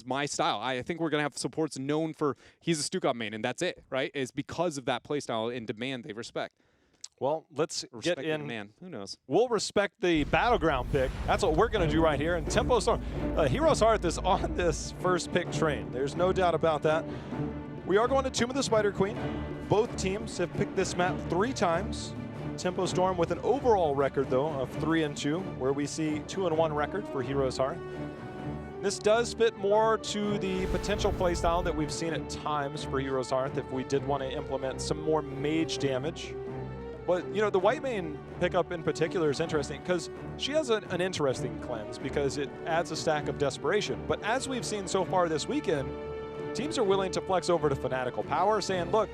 my style. I think we're going to have supports known for he's a Stukov main, and that's it, right? It's because of that playstyle and demand they respect. Well, let's get in. Man, who knows? We'll respect the battleground pick. That's what we're going to do right here. And Tempo Storm, Heroes Hearth is on this first pick train. There's no doubt about that. We are going to Tomb of the Spider Queen. Both teams have picked this map 3 times. Tempo Storm with an overall record, though, of 3-2, where we see 2-1 record for Heroes Hearth. This does fit more to the potential playstyle that we've seen at times for Heroes Hearth if we did want to implement some more mage damage. But, you know, the white main pickup in particular is interesting because she has an interesting cleanse because it adds a stack of desperation. But as we've seen so far this weekend, teams are willing to flex over to Fanatical Power, saying, look,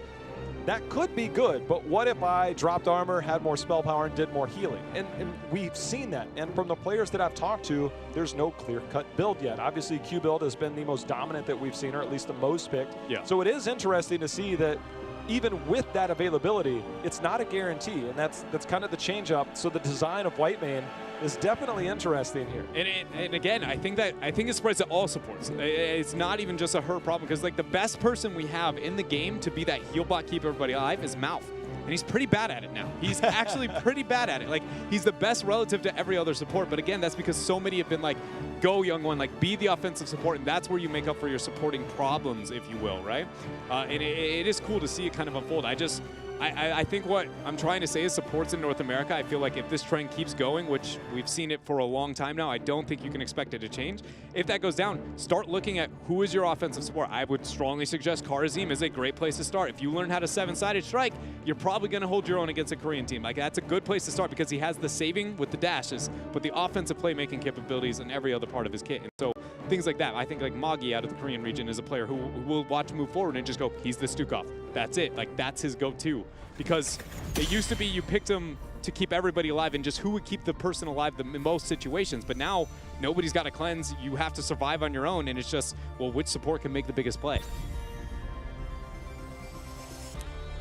that could be good, but what if I dropped armor, had more spell power, and did more healing? And we've seen that. And from the players that I've talked to, there's no clear-cut build yet. Obviously, Q build has been the most dominant that we've seen, or at least the most picked. Yeah. So it is interesting to see that even with that availability, it's not a guarantee, and that's kind of the change-up. So the design of white main is definitely interesting here. And again, I think it spreads to all supports. It's not even just a her problem, because like the best person we have in the game to be that heal bot, keep everybody alive is Mouth. And he's pretty bad at it now. He's actually pretty bad at it. Like, he's the best relative to every other support. But again, that's because so many have been like, go young one, like be the offensive support. And that's where you make up for your supporting problems, if you will, right? And it is cool to see it kind of unfold. I think what I'm trying to say is supports in North America, I feel like if this trend keeps going, which we've seen it for a long time now, I don't think you can expect it to change. If that goes down, start looking at who is your offensive support. I would strongly suggest Karazim is a great place to start. If you learn how to 7-sided strike, you're probably going to hold your own against a Korean team. Like, that's a good place to start because he has the saving with the dashes, but the offensive playmaking capabilities in every other part of his kit. And so things like that, I think like Magi out of the Korean region is a player who will watch move forward and just go, he's the Stukov. That's it. Like, that's his go-to. Because it used to be you picked him to keep everybody alive and just who would keep the person alive in most situations. But now nobody's got a cleanse. You have to survive on your own, and it's just, well, which support can make the biggest play?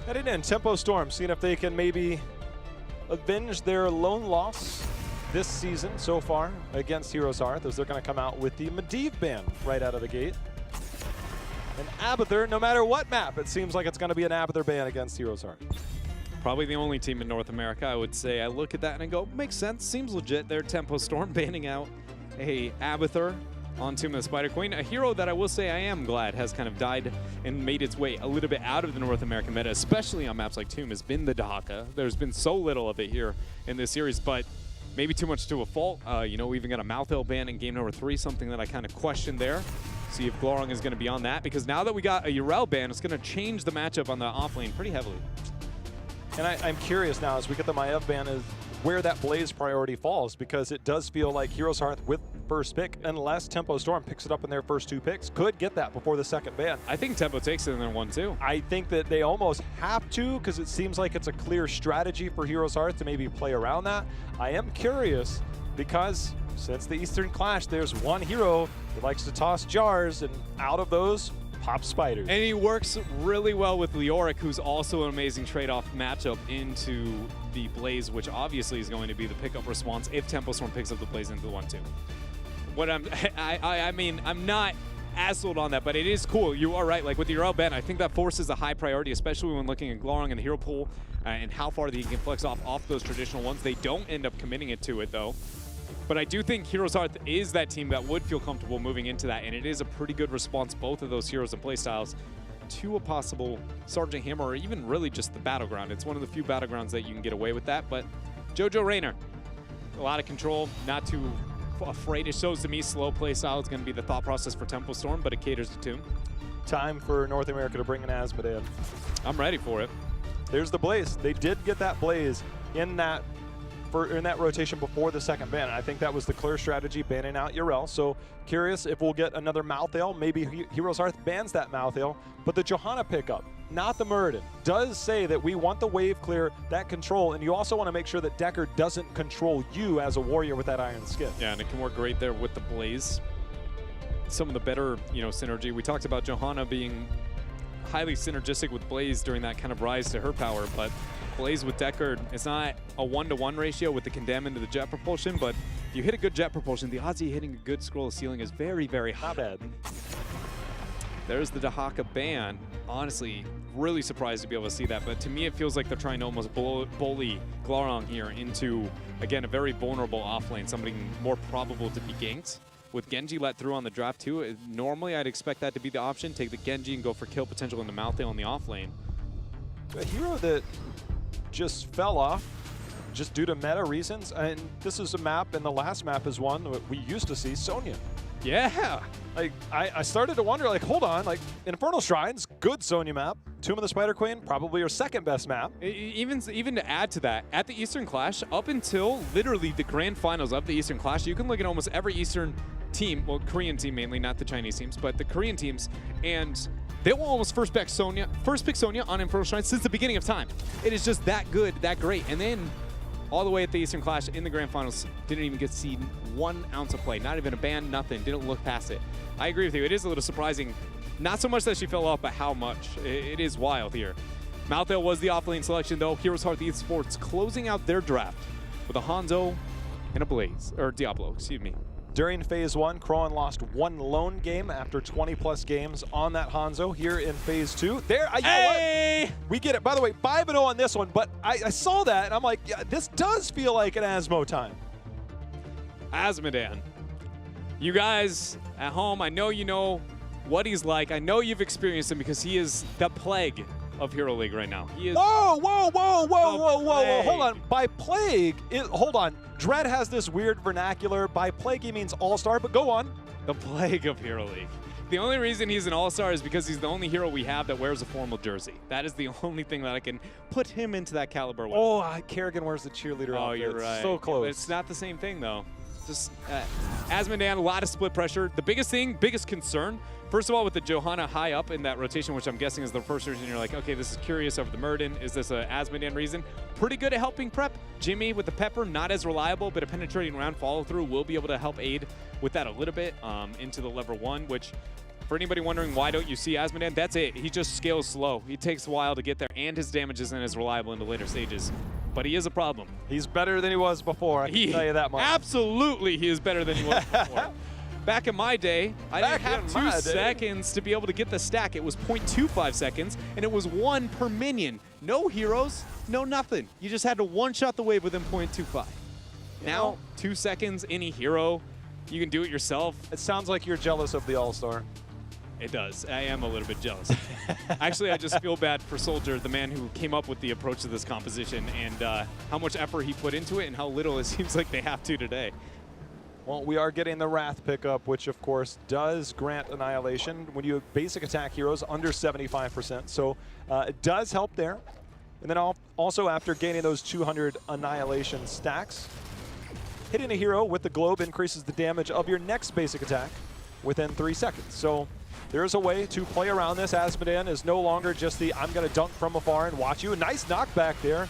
Heading in, Tempo Storm, seeing if they can maybe avenge their lone loss this season so far against Heroes Hearth, as they're going to come out with the Medivh ban right out of the gate. And Abathur, no matter what map, it seems like it's going to be an Abathur ban against Heroes Hearth. Probably the only team in North America, I would say. I look at that and I go, makes sense, seems legit. They're Tempo Storm banning out a Abathur on Tomb of the Spider Queen, a hero that I will say I am glad has kind of died and made its way a little bit out of the North American meta, especially on maps like Tomb, has been the Dahaka. There's been so little of it here in this series, but maybe too much to a fault. You know, we even got a Mouth-Ale ban in game number 3, something that I kind of questioned there. See if Glorong is going to be on that, because now that we got a Yrel ban, it's going to change the matchup on the off lane pretty heavily. And I'm curious now, as we get the Maiev ban, is where that Blaze priority falls, because it does feel like Heroes Hearth with first pick, unless Tempo Storm picks it up in their first 2 picks, could get that before the second ban. I think Tempo takes it in their 1-2. I think that they almost have to, because it seems like it's a clear strategy for Heroes Hearth to maybe play around that. I am curious, because since the Eastern Clash, there's one hero that likes to toss jars, and out of those, pop spiders. And he works really well with Leoric, who's also an amazing trade-off matchup into the Blaze, which obviously is going to be the pickup response if Tempo Storm picks up the Blaze into the 1-2. What I mean, I'm not as sold on that, but it is cool. You are right. Like with the Yrel ban, I think that forces a high priority, especially when looking at Glorong and the hero pool and how far they can flex off those traditional ones. They don't end up committing it to it, though. But I do think Heroes Hearth is that team that would feel comfortable moving into that, and it is a pretty good response, both of those heroes and playstyles, to a possible Sergeant Hammer, or even really just the Battleground. It's one of the few Battlegrounds that you can get away with that, but Jojo Raynor, a lot of control, not too afraid. It shows to me slow playstyle is going to be the thought process for Tempo Storm, but it caters to Tomb. Time for North America to bring an Azmodan. I'm ready for it. There's the Blaze. They did get that Blaze in that rotation before the second ban. I think that was the clear strategy, banning out Yrel. So curious if we'll get another Mouth-Ale. Maybe Heroes Hearth bans that Mouth-Ale. But the Johanna pickup, not the Muradin, does say that we want the wave clear, that control, and you also want to make sure that Decker doesn't control you as a warrior with that iron skin. Yeah, and it can work great there with the Blaze. Some of the better, synergy. We talked about Johanna being highly synergistic with Blaze during that kind of rise to her power, but Blaze with Deckard, it's not a 1-to-1 ratio with the condemn into the jet propulsion, but if you hit a good jet propulsion, the odds of you hitting a good scroll of ceiling is very, very high. Not bad. There's the Dahaka ban. Honestly, really surprised to be able to see that, but to me it feels like they're trying to almost bully Glaurung here into, again, a very vulnerable offlane, somebody more probable to be ganked. With Genji let through on the draft too, normally I'd expect that to be the option, take the Genji and go for kill potential in the Malthael on the offlane. A hero that just fell off just due to meta reasons, and this is a map, and the last map is one that we used to see, Sonya. Yeah. Like, I started to wonder, like, hold on, like, Infernal Shrines, good Sonya map. Tomb of the Spider Queen, probably your second best map. Even to add to that, at the Eastern Clash, up until literally the grand finals of the Eastern Clash, you can look at almost every Eastern team, well, Korean team mainly, not the Chinese teams, but the Korean teams, and they will almost first pick Sonya on Infernal Shrines since the beginning of time. It is just that good, that great. And then all the way at the Eastern Clash in the grand finals, didn't even get to see 1 ounce of play, not even a ban, nothing, didn't look past it. I agree with you, it is a little surprising. Not so much that she fell off, but how much. It is wild here. Malthael was the offlane selection though. HeroesHearth Esports closing out their draft with a Hanzo and a Blaze, or Diablo, excuse me. During phase 1, Kroan lost 1 lone game after 20+ games on that Hanzo. Here in phase 2, there, you know what? We get it. By the way, 5-0 on this one, but I saw that and I'm like, yeah, this does feel like an Azmo time. Azmodan. You guys at home, I know you know what he's like. I know you've experienced him because he is the plague of Hero League right now. He is whoa. Hold on. By plague, hold on. Dread has this weird vernacular. By plague, he means all-star, but go on. The plague of Hero League. The only reason he's an all-star is because he's the only hero we have that wears a formal jersey. That is the only thing that I can put him into that caliber with. Oh, Kerrigan wears the cheerleader outfit. You're right. So close. But it's not the same thing, though. Just Azmodan, a lot of split pressure. The biggest concern, first of all, with the Johanna high up in that rotation, which I'm guessing is the first reason you're like, okay, this is curious over the Murden. Is this a Azmodan reason? Pretty good at helping prep. Jimmy with the Pepper, not as reliable, but a penetrating round follow-through will be able to help aid with that a little bit into the level 1, which for anybody wondering why don't you see Azmodan, that's it. He just scales slow. He takes a while to get there, and his damage isn't as reliable in the later stages. But he is a problem. He's better than he was before, I can tell you that much. Absolutely, he is better than he was before. Back in my day, I didn't have 2 seconds to be able to get the stack. It was 0.25 seconds, and it was 1 per minion. No heroes, no nothing. You just had to one-shot the wave within 0.25. Now, 2 seconds, any hero, you can do it yourself. It sounds like you're jealous of the All-Star. It does. I am a little bit jealous. Actually, I just feel bad for Soldier, the man who came up with the approach to this composition, and how much effort he put into it and how little it seems like they have to today. Well, we are getting the Wrath pickup, which of course does grant Annihilation when you basic attack heroes under 75%. So it does help there. And then also after gaining those 200 Annihilation stacks, hitting a hero with the globe increases the damage of your next basic attack within 3 seconds. So there's a way to play around this. Azmodan is no longer just the I'm going to dunk from afar and watch you. A nice knockback there.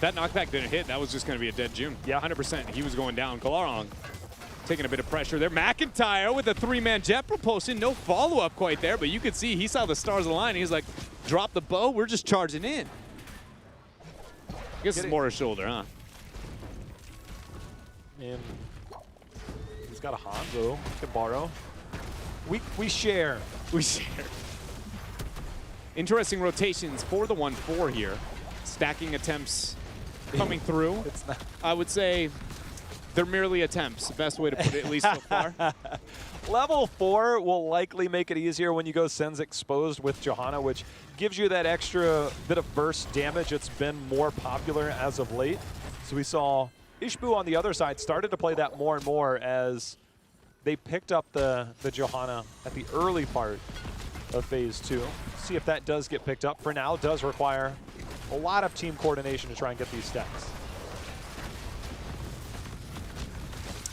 That knockback didn't hit. That was just going to be a dead June. Yeah, 100%. He was going down. Glaurung taking a bit of pressure there. McIntyre with a 3-man jet propulsion. No follow-up quite there, but you could see he saw the stars align. He's like, drop the bow. We're just charging in. I guess it's more a shoulder, huh? And he's got a Hanzo. Can borrow. We share. We share. Interesting rotations for the 1-4 here. Stacking attempts coming through. It's not. I would say they're merely attempts. The best way to put it, at least so far. Level 4 will likely make it easier when you go Sen's Exposed with Johanna, which gives you that extra bit of burst damage. It's been more popular as of late. So we saw Ishbu on the other side started to play that more and more as they picked up the Johanna at the early part of phase 2. See if that does get picked up. For now, it does require a lot of team coordination to try and get these stacks.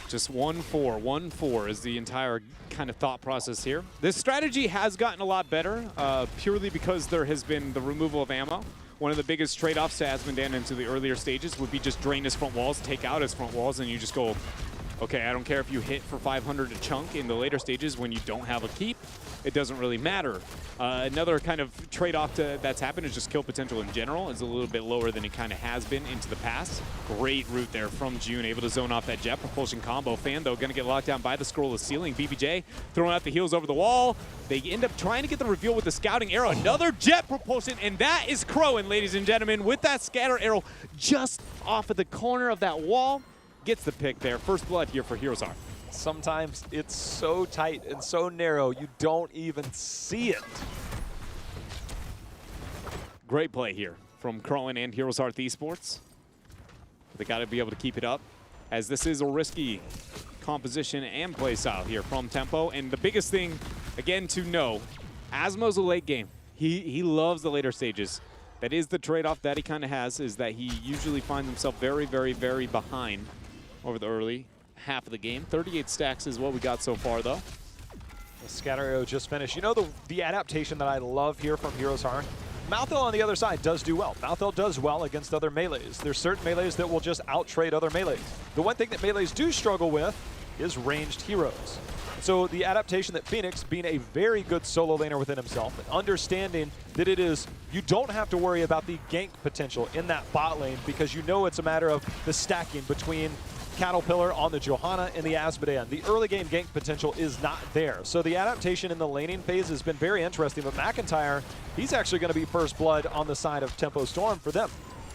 Just 1-4. 1-4 is the entire kind of thought process here. This strategy has gotten a lot better, purely because there has been the removal of ammo. One of the biggest trade-offs to Azmodan into the earlier stages would be just drain his front walls, take out his front walls, and you just go okay, I don't care if you hit for 500 a chunk in the later stages when you don't have a keep. It doesn't really matter. Another kind of trade-off that's happened is just kill potential in general is a little bit lower than it kind of has been into the past. Great route there from June, able to zone off that jet propulsion combo. Fan, though, going to get locked down by the scroll of ceiling. BBJ throwing out the heals over the wall. They end up trying to get the reveal with the scouting arrow. Another jet propulsion, and that is Crowan, ladies and gentlemen, with that scatter arrow just off of the corner of that wall. Gets the pick there. First blood here for HeroesHearth. Sometimes it's so tight and so narrow, you don't even see it. Great play here from Crowan and HeroesHearth Esports. They got to be able to keep it up, as this is a risky composition and play style here from Tempo. And the biggest thing, again, to know, Azmo's a late game. He loves the later stages. That is the trade-off that he kind of has, is that he usually finds himself very, very, very behind over the early half of the game. 38 stacks is what we got so far, though. The scatter arrow just finished. You know the adaptation that I love here from HeroesHearth? Malthel on the other side does do well. Malthel does well against other melees. There's certain melees that will just out-trade other melees. The one thing that melees do struggle with is ranged heroes. So the adaptation that Phoenix, being a very good solo laner within himself, and understanding that you don't have to worry about the gank potential in that bot lane, because you know it's a matter of the stacking between Caterpillar on the Johanna and the Azmodan. The early game gank potential is not there. So the adaptation in the laning phase has been very interesting, but McIntyre, he's actually going to be first blood on the side of Tempo Storm for them.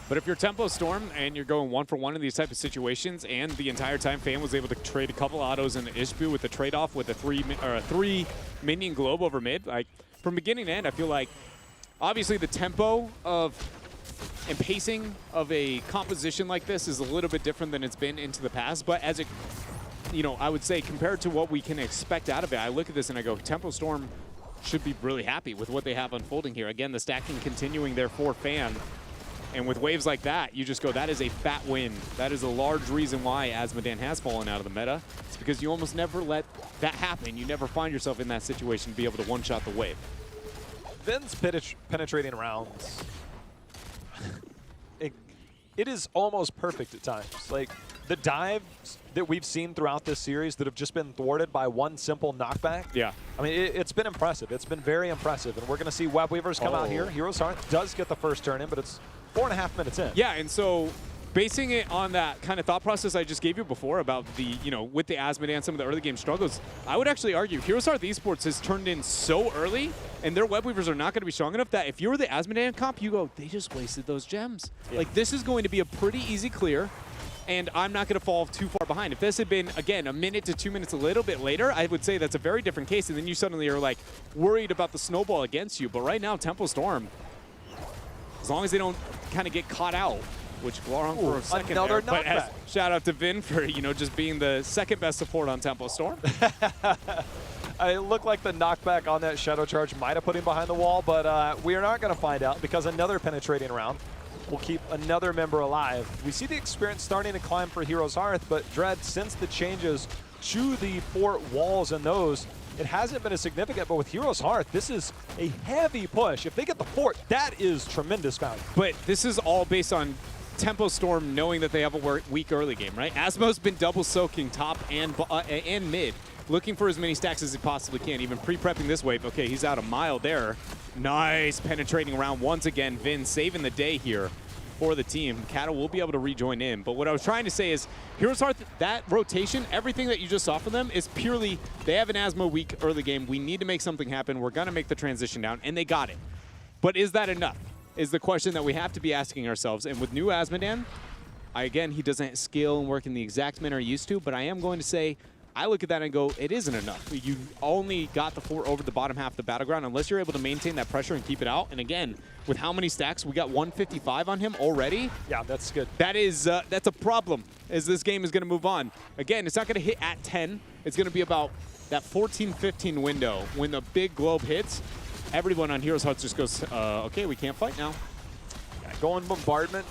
But if you're Tempo Storm and you're going 1-for-1 in these type of situations, and the entire time Fan was able to trade a couple autos in the Ishbu with the trade-off with a three minion globe over mid, like from beginning to end, I feel like obviously the tempo of and pacing of a composition like this is a little bit different than it's been into the past. But as it, I would say compared to what we can expect out of it, I look at this and I go, Tempo Storm should be really happy with what they have unfolding here. Again, the stacking continuing there for Fan. And with waves like that, you just go, that is a fat win. That is a large reason why Azmodan has fallen out of the meta. It's because you almost never let that happen. You never find yourself in that situation to be able to one-shot the wave. Vin's penetrating rounds. It is almost perfect at times. Like, the dives that we've seen throughout this series that have just been thwarted by one simple knockback. Yeah. I mean, it's been impressive. It's been very impressive. And we're going to see Web Weavers come out here. HeroesHearth does get the first turn in, but it's 4.5 minutes in. Yeah, and so basing it on that kind of thought process I just gave you before about the, with the Azmodan, some of the early game struggles, I would actually argue HeroesHearth Esports has turned in so early, and their Web Weavers are not going to be strong enough that if you were the Azmodan comp, you go, they just wasted those gems. Yeah. Like, this is going to be a pretty easy clear, and I'm not going to fall too far behind. If this had been, again, 1 minute to 2 minutes a little bit later, I would say that's a very different case, and then you suddenly are, like, worried about the snowball against you. But right now, Tempo Storm, as long as they don't kind of get caught out, which Glarhung for a second there, but shout out to Vin for, just being the second best support on Tempo Storm. It looked like the knockback on that Shadow Charge might have put him behind the wall, but we are not going to find out because another penetrating round will keep another member alive. We see the experience starting to climb for HeroesHearth, but Dread, since the changes to the fort walls and those, it hasn't been as significant, but with HeroesHearth, this is a heavy push. If they get the fort, that is tremendous value. But this is all based on Tempo Storm knowing that they have a weak early game, right? Asmo's been double soaking top and mid, looking for as many stacks as he possibly can, even pre-prepping this wave. Okay, he's out a mile there. Nice penetrating round once again. Vin saving the day here for the team. Cattle will be able to rejoin in. But what I was trying to say is, HeroesHearth, that rotation, everything that you just saw from them is purely, they have an Azmo weak early game. We need to make something happen. We're going to make the transition down, and they got it. But is that enough? Is the question that we have to be asking ourselves. And with new Azmodan, again, he doesn't scale and work in the exact manner he used to, but I am going to say, I look at that and go, it isn't enough. You only got the fort over the bottom half of the battleground unless you're able to maintain that pressure and keep it out. And again, with how many stacks? We got 155 on him already. Yeah, that's good. That is, that's a problem as this game is going to move on. Again, it's not going to hit at 10. It's going to be about that 14-15 window. When the big globe hits, everyone on HeroesHearth just goes, okay, we can't fight now. Yeah, going bombardment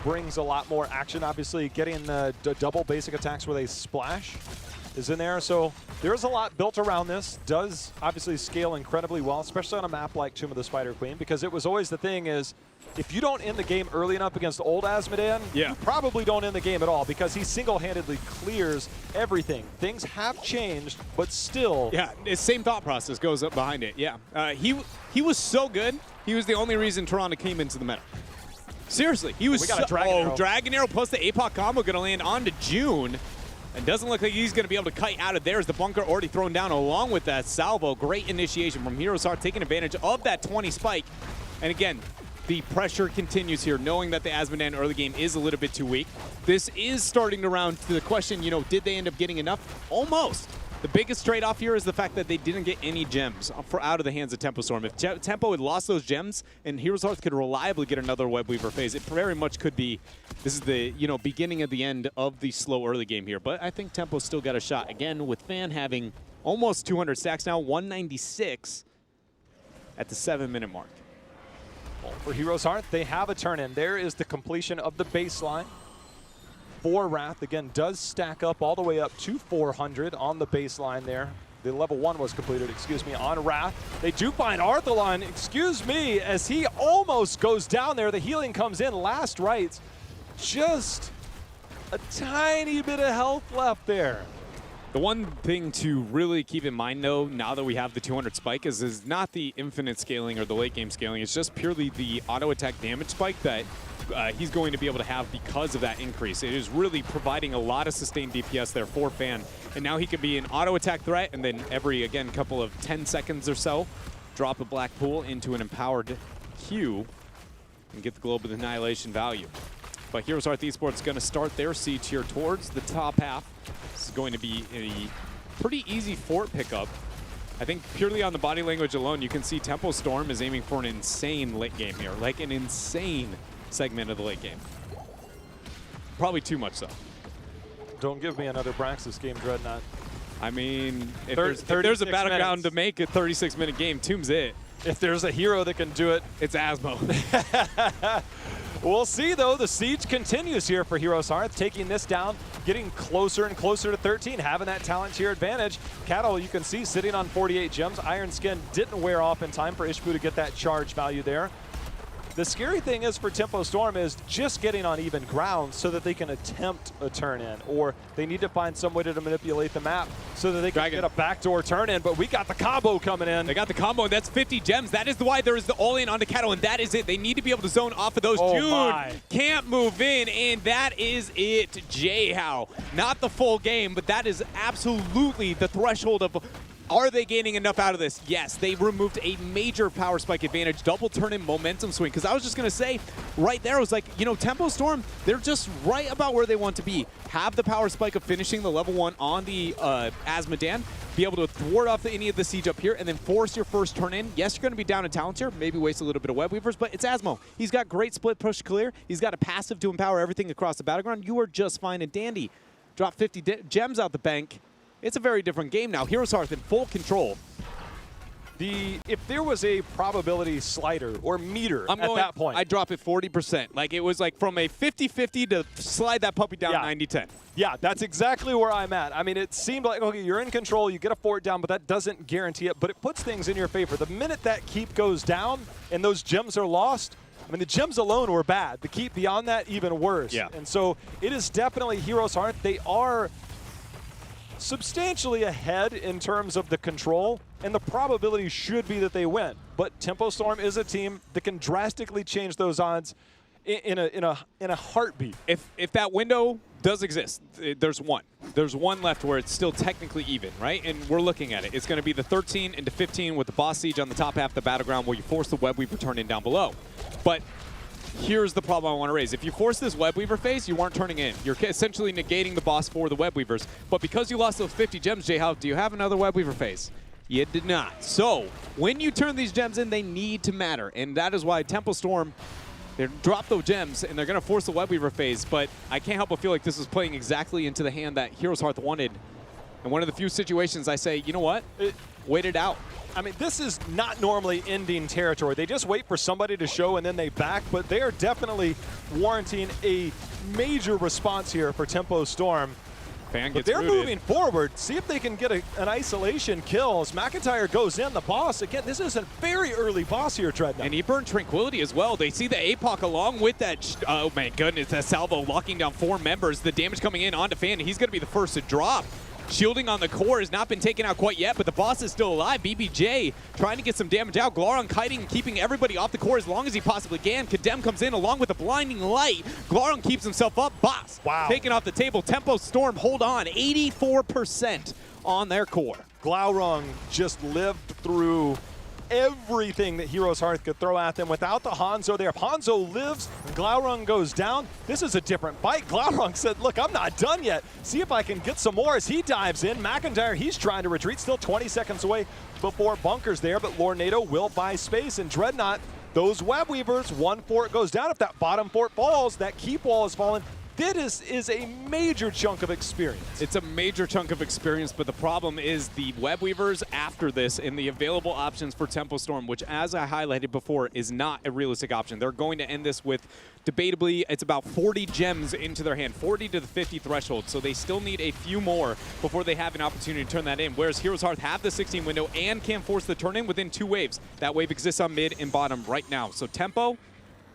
brings a lot more action. Obviously, getting the double basic attacks where they splash is in there. So there's a lot built around this. Does obviously scale incredibly well, especially on a map like Tomb of the Spider Queen, because it was always the thing is, if you don't end the game early enough against old Azmodan, you probably don't end the game at all, because he single-handedly clears everything. Things have changed, but still. Yeah, the same thought process goes up behind it. Yeah, he was so good. He was the only reason Toronto came into the meta. Seriously, he was we got a Dragon Arrow. Dragon Arrow plus the APOC combo going to land onto June. And doesn't look like he's going to be able to kite out of there as the bunker already thrown down along with that salvo. Great initiation from HeroesHearth, taking advantage of that 20 spike. And again, the pressure continues here, knowing that the Azmodan early game is a little bit too weak. This is starting to round to the question, you know, did they end up getting enough? Almost. The biggest trade-off here is the fact that they didn't get any gems out of the hands of Tempo Storm. If Tempo had lost those gems and HeroesHearth could reliably get another Web Weaver phase, it very much could be, this is the, you know, beginning of the end of the slow early game here. But I think Tempo's still got a shot. Again, with Fan having almost 200 stacks now, 196 at the 7-minute mark. Well, for HeroesHearth, they have a turn-in. There is the completion of the baseline. For Wrath, again, does stack up all the way up to 400 on the baseline there. The level 1 was completed, excuse me, on Wrath. They do find Arthalon, excuse me, as he almost goes down there. The healing comes in, last rites. Just a tiny bit of health left there. The one thing to really keep in mind, though, now that we have the 200 spike, is not the infinite scaling or the late game scaling. It's just purely the auto attack damage spike that he's going to be able to have because of that increase. It is really providing a lot of sustained DPS there for Fan. And now he can be an auto attack threat, and then every, again, couple of 10 seconds or so, drop a black pool into an empowered Q and get the Globe of Annihilation value. But HeroesHearth Esports is going to start their siege here towards the top half. This is going to be a pretty easy fort pickup. I think purely on the body language alone, you can see Tempo Storm is aiming for an insane late game here, like an insane segment of the late game. Probably too much so. Don't give me another Braxis game, Dreadnought. I mean, if there's a battleground to make a 36-minute game, Tomb's it. If there's a hero that can do it, it's Azmo. We'll see, though. The siege continues here for HeroesHearth, taking this down, getting closer and closer to 13, having that talent tier advantage. Cattle, you can see, sitting on 48 gems. Iron Skin didn't wear off in time for Ishbu to get that charge value there. The scary thing is for Tempo Storm is just getting on even ground so that they can attempt a turn-in, or they need to find some way to manipulate the map so that they can get a backdoor turn-in, but we got the combo coming in. They got the combo, and that's 50 gems. That is why there is the all-in onto Cattle, and that is it. They need to be able to zone off of those. June can't move in, and that is it. J-How. Not the full game, but that is absolutely the threshold of... Are they gaining enough out of this? Yes, they removed a major power spike advantage, double turn-in momentum swing. Because I was just going to say, right there, I was like, you know, Tempo Storm, they're just right about where they want to be. Have the power spike of finishing the level 1 on the Azmodan, be able to thwart off any of the siege up here, and then force your first turn-in. Yes, you're going to be down a talent here, maybe waste a little bit of Web Weavers, but it's Azmo. He's got great split push clear. He's got a passive to empower everything across the battleground. You are just fine and dandy. Drop 50 gems out the bank. It's a very different game now. HeroesHearth in full control. If there was a probability slider or meter at that point, I'd drop it 40%. Like, it was like from a 50-50 to slide that puppy down 90-10. Yeah, that's exactly where I'm at. I mean, it seemed like, okay, you're in control, you get a fort down, but that doesn't guarantee it, but it puts things in your favor. The minute that keep goes down and those gems are lost, I mean, the gems alone were bad. The keep beyond that, even worse. Yeah. And so it is definitely HeroesHearth. They are substantially ahead in terms of the control, and the probability should be that they win. But Tempo Storm is a team that can drastically change those odds in a heartbeat. If that window does exist, there's one. There's one left where it's still technically even, right? And we're looking at it. It's going to be the 13 into 15 with the boss siege on the top half of the battleground where you force the Web Weaver turn in down below. But here's the problem I want to raise. If you force this Web Weaver phase, you weren't turning in. You're essentially negating the boss for the Web Weavers. But because you lost those 50 gems, J-How, do you have another Web Weaver phase? You did not. So when you turn these gems in, they need to matter. And that is why Tempo Storm, they drop those gems, and they're going to force the Web Weaver phase. But I can't help but feel like this is playing exactly into the hand that HeroesHearth wanted. And one of the few situations I say, you know what? Wait it out. I mean, this is not normally ending territory. They just wait for somebody to show and then they back, but they are definitely warranting a major response here for Tempo Storm. Fan But gets they're rooted. moving forward. See if they can get an isolation kill. As McIntyre goes in, the boss. Again, this is a very early boss here, Dreadnought. And he burned Tranquility as well. They see the APOC along with that. Oh my goodness, that salvo locking down 4 members. The damage coming in onto Fan. He's going to be the first to drop. Shielding on the core has not been taken out quite yet, but the boss is still alive. BBJ trying to get some damage out. Glaron kiting and keeping everybody off the core as long as he possibly can. Condemn comes in along with a blinding light. Glaron keeps himself up. Boss taken off the table. Tempo Storm hold on. 84% on their core. Glaurung just lived through everything that Heroes Hearth could throw at them without the Hanzo there. If Hanzo lives and Glaurung goes down, this is a different fight. Glaurung said, look, I'm not done yet. See if I can get some more as he dives in. McIntyre, he's trying to retreat, still 20 seconds away before Bunker's there, but Lornado will buy space. And Dreadnought, those web weavers, one fort goes down. If that bottom fort falls, that keep wall is fallen. This is a major chunk of experience. It's a major chunk of experience, but the problem is the web weavers after this and the available options for Tempo Storm, which, as I highlighted before, is not a realistic option. They're going to end this with, debatably, it's about 40 gems into their hand, 40 to the 50 threshold, so they still need a few more before they have an opportunity to turn that in, whereas Heroes Hearth have the 16 window and can force the turn in within 2 waves. That wave exists on mid and bottom right now, so Tempo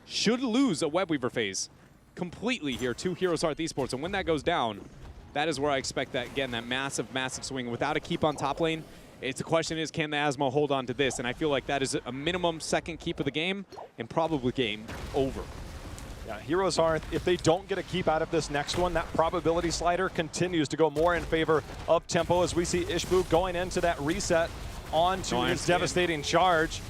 should lose a web weaver phase completely here to Heroes Hearth Esports, and when that goes down, that is where I expect that, again, that massive swing. Without a keep on top lane, the question is, can the Azmo hold on to this? And I feel like that is a minimum second keep of the game, and probably game over. Yeah, Heroes Hearth, if they don't get a keep out of this next one, that probability slider continues to go more in favor of Tempo as we see Ishbu going into that reset onto his devastating charge.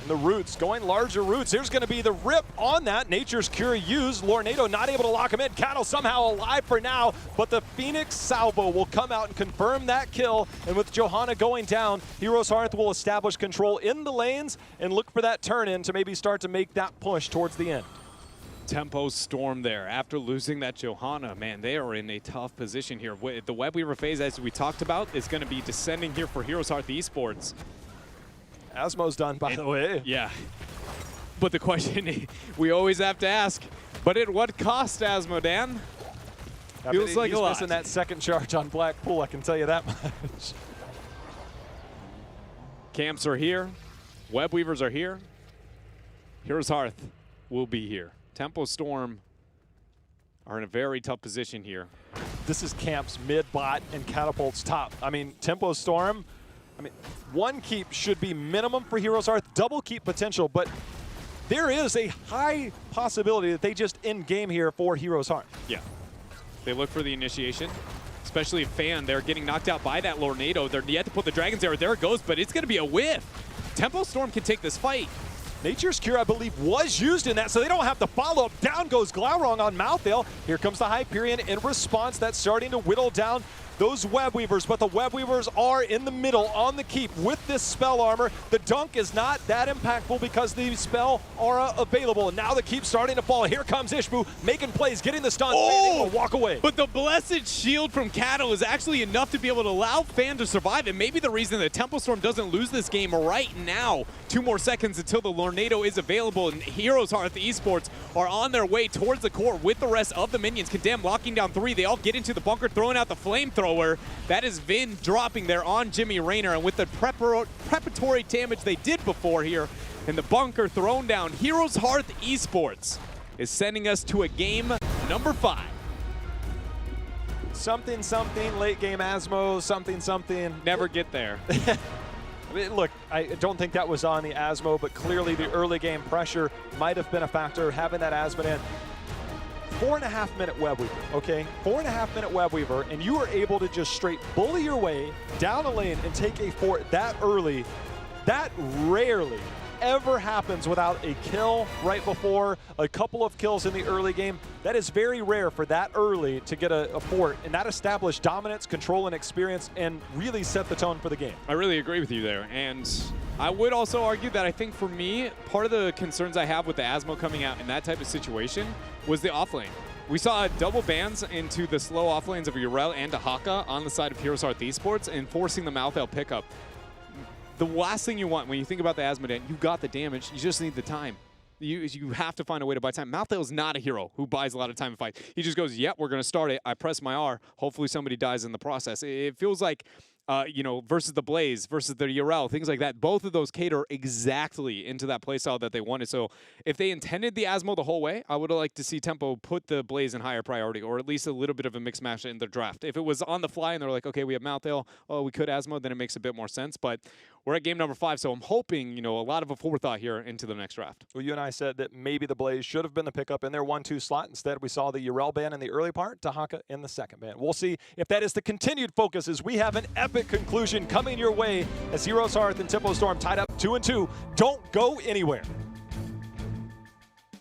And the roots, going larger roots. Here's going to be the rip on that. Nature's Cure used. Lornado not able to lock him in. Cattle somehow alive for now, but the Phoenix Salvo will come out and confirm that kill. And with Johanna going down, Heroes Hearth will establish control in the lanes and look for that turn-in to maybe start to make that push towards the end. Tempo Storm there. After losing that Johanna, man, they are in a tough position here. The web weaver phase, as we talked about, is going to be descending here for Heroes Hearth Esports. Azmodan, by the way. Yeah. But the question we always have to ask, but at what cost, Azmodan? Feels like a lot. He's missing that second charge on Blackpool, I can tell you that much. Camps are here. Web weavers are here. Heroes Hearth will be here. Tempo Storm are in a very tough position here. This is Camps mid, bot, and Catapult's top. I mean, Tempo Storm, one keep should be minimum for Heroes Hearth, double keep potential, but there is a high possibility that they just end game here for Heroes Hearth. Yeah. They look for the initiation, especially if Fan, they're getting knocked out by that Lornado. They're yet to put the dragons there. There it goes, but it's going to be a whiff. Tempo Storm can take this fight. Nature's Cure, I believe, was used in that, so they don't have to follow up. Down goes Glaurung on Malthael. Here comes the Hyperion in response. That's starting to whittle down those web weavers, but the web weavers are in the middle on the keep with this spell armor. The dunk is not that impactful because the spell aura available. And now the keep starting to fall. Here comes Ishbu making plays, getting the stun, able to walk away. But the blessed shield from Cattle is actually enough to be able to allow Fan to survive, and maybe the reason that Tempo Storm doesn't lose this game right now. 2 more seconds until the Lornado is available, and Heroes Hearth Esports are on their way towards the core with the rest of the minions. Condemn locking down 3. They all get into the bunker, throwing out the flamethrower. That is Vin dropping there on Jimmy Rayner, and with the preparatory damage they did before here in the bunker thrown down, Heroes Hearth Esports is sending us to a game number 5. Something, late game Asmo, something. Never get there. Look, I don't think that was on the Asmo, but clearly the early game pressure might have been a factor, having that Azmodan. 4.5-minute web weaver, okay? 4.5-minute web weaver, and you are able to just straight bully your way down a lane and take a fort that early. That rarely ever happens without a kill right before, a couple of kills in the early game. That is very rare for that early to get a fort, and that established dominance, control, and experience, and really set the tone for the game. I really agree with you there, and I would also argue that I think for me, part of the concerns I have with the Azmo coming out in that type of situation was the offlane. We saw double bans into the slow offlanes of Yrel and Dahaka on the side of Heroes Hearth Esports and forcing the Malthael pickup. The last thing you want when you think about the Azmodan, you got the damage, you just need the time. You have to find a way to buy time. Malthael's not a hero who buys a lot of time in fight. He just goes, yep, we're going to start it. I press my R. Hopefully somebody dies in the process. It feels like, you know, versus the Blaze, versus the Urel, things like that. Both of those cater exactly into that playstyle that they wanted. So if they intended the Azmo the whole way, I would have liked to see Tempo put the Blaze in higher priority, or at least a little bit of a mix match in the draft. If it was on the fly and they're like, okay, we have Malthael, oh, we could Azmo, then it makes a bit more sense. But we're at game number 5, so I'm hoping, you know, a lot of a forethought here into the next draft. Well, you and I said that maybe the Blaze should have been the pickup in their 1-2 slot. Instead, we saw the Urel ban in the early part, Tahaka in the second ban. We'll see if that is the continued focus as we have an epic conclusion coming your way as HeroesHearth and Tempo Storm tied up 2-2. Don't go anywhere.